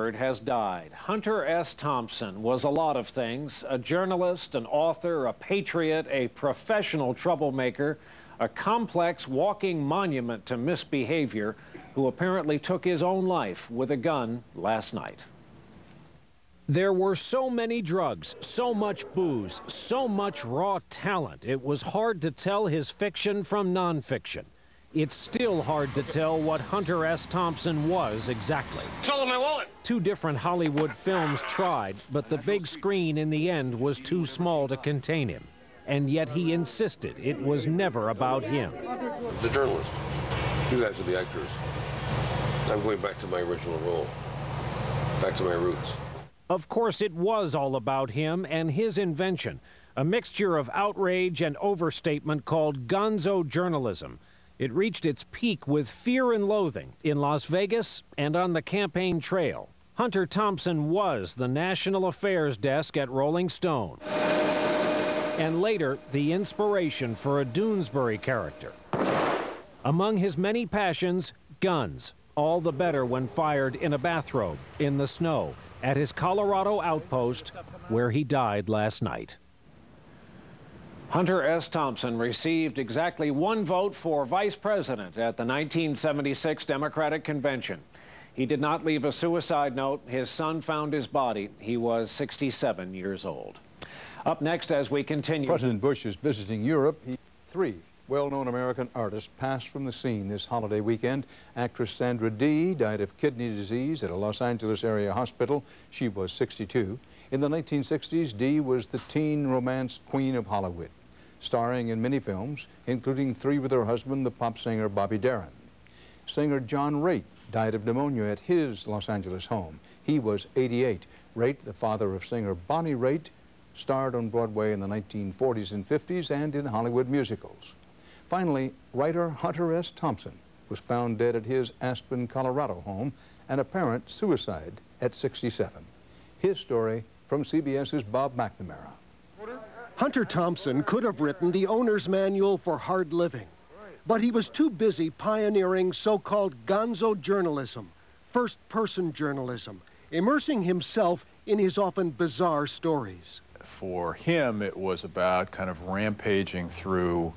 record has died. Hunter S. Thompson was a lot of things: a journalist, an author, a patriot, a professional troublemaker, a complex walking monument to misbehavior, who apparently took his own life with a gun last night. There were so many drugs, so much booze, so much raw talent. It was hard to tell his fiction from nonfiction. It's still hard to tell what Hunter S. Thompson was exactly. Stole my wallet. 2 different Hollywood films tried, but the big screen in the end was too small to contain him. And yet he insisted it was never about him. The journalist. You guys are the actors. I'm going back to my original role, back to my roots. Of course, it was all about him and his invention, a mixture of outrage and overstatement called gonzo journalism. It reached its peak with Fear and Loathing in Las Vegas and on the campaign trail. Hunter Thompson was the national affairs desk at Rolling Stone, and later the inspiration for a Doonesbury character. Among his many passions, guns, all the better when fired in a bathrobe, in the snow, at his Colorado outpost, where he died last night. Hunter S. Thompson received exactly 1 vote for vice president at the 1976 Democratic Convention. He did not leave a suicide note. His son found his body. He was 67 years old. Up next, as we continue. President Bush is visiting Europe. 3 well-known American artists passed from the scene this holiday weekend. Actress Sandra Dee died of kidney disease at a Los Angeles area hospital. She was 62. In the 1960s, Dee was the teen romance queen of Hollywood, starring in many films, including 3 with her husband, the pop singer Bobby Darin. Singer John Raitt died of pneumonia at his Los Angeles home. He was 88. Raitt, the father of singer Bonnie Raitt, starred on Broadway in the 1940s and 50s and in Hollywood musicals. Finally, writer Hunter S. Thompson was found dead at his Aspen, Colorado home, an apparent suicide at 67. His story from CBS's Bob McNamara. Hunter Thompson could have written the owner's manual for hard living, but he was too busy pioneering so-called gonzo journalism, first-person journalism, immersing himself in his often bizarre stories. For him, it was about kind of rampaging through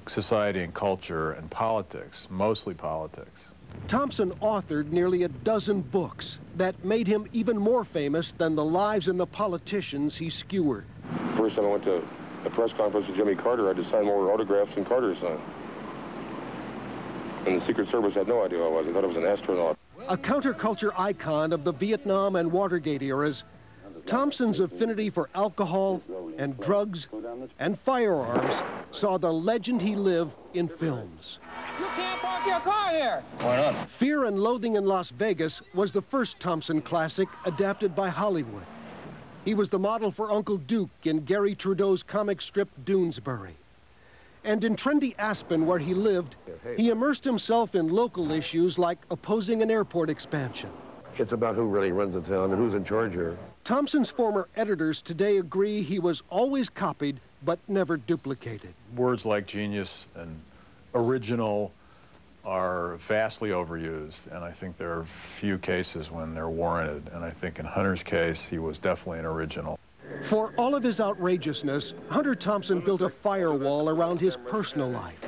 society and culture and politics, mostly politics. Thompson authored nearly a dozen books that made him even more famous than the lives and the politicians he skewered. First time I went to a press conference with Jimmy Carter, I had to sign more autographs than Carter signed. And the Secret Service had no idea who I was. They thought I was an astronaut. A counterculture icon of the Vietnam and Watergate eras, Thompson's affinity for alcohol and drugs and firearms saw the legend he lived in films. You can't park your car here. Why not? Fear and Loathing in Las Vegas was the first Thompson classic adapted by Hollywood. He was the model for Uncle Duke in Gary Trudeau's comic strip Doonesbury. And in trendy Aspen, where he lived, he immersed himself in local issues like opposing an airport expansion. It's about who really runs the town and who's in charge here. Thompson's former editors today agree he was always copied, but never duplicated. Words like genius and original are vastly overused, and I think there are few cases when they're warranted. And I think in Hunter's case, he was definitely an original. For all of his outrageousness, Hunter Thompson built a firewall around his personal life.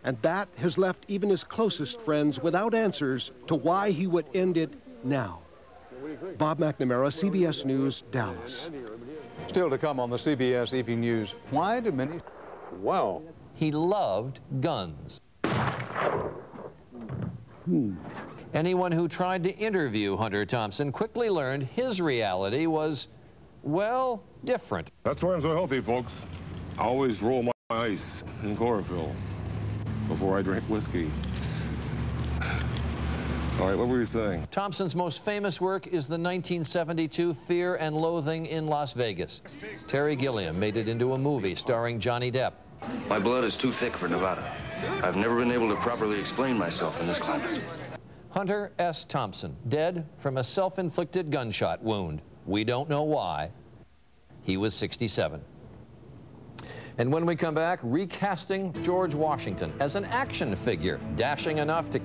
And that has left even his closest friends without answers to why he would end it now. Bob McNamara, CBS News, Dallas. Still to come on the CBS Evening News, why do many... Wow. He loved guns. Anyone who tried to interview Hunter Thompson quickly learned his reality was, well, different. That's why I'm so healthy, folks. I always roll my ice in chlorophyll before I drink whiskey. All right, what were you saying? Thompson's most famous work is the 1972 Fear and Loathing in Las Vegas. Terry Gilliam made it into a movie starring Johnny Depp. My blood is too thick for Nevada. I've never been able to properly explain myself in this climate. Hunter S. Thompson, dead from a self-inflicted gunshot wound. We don't know why. He was 67. And when we come back, recasting George Washington as an action figure, dashing enough to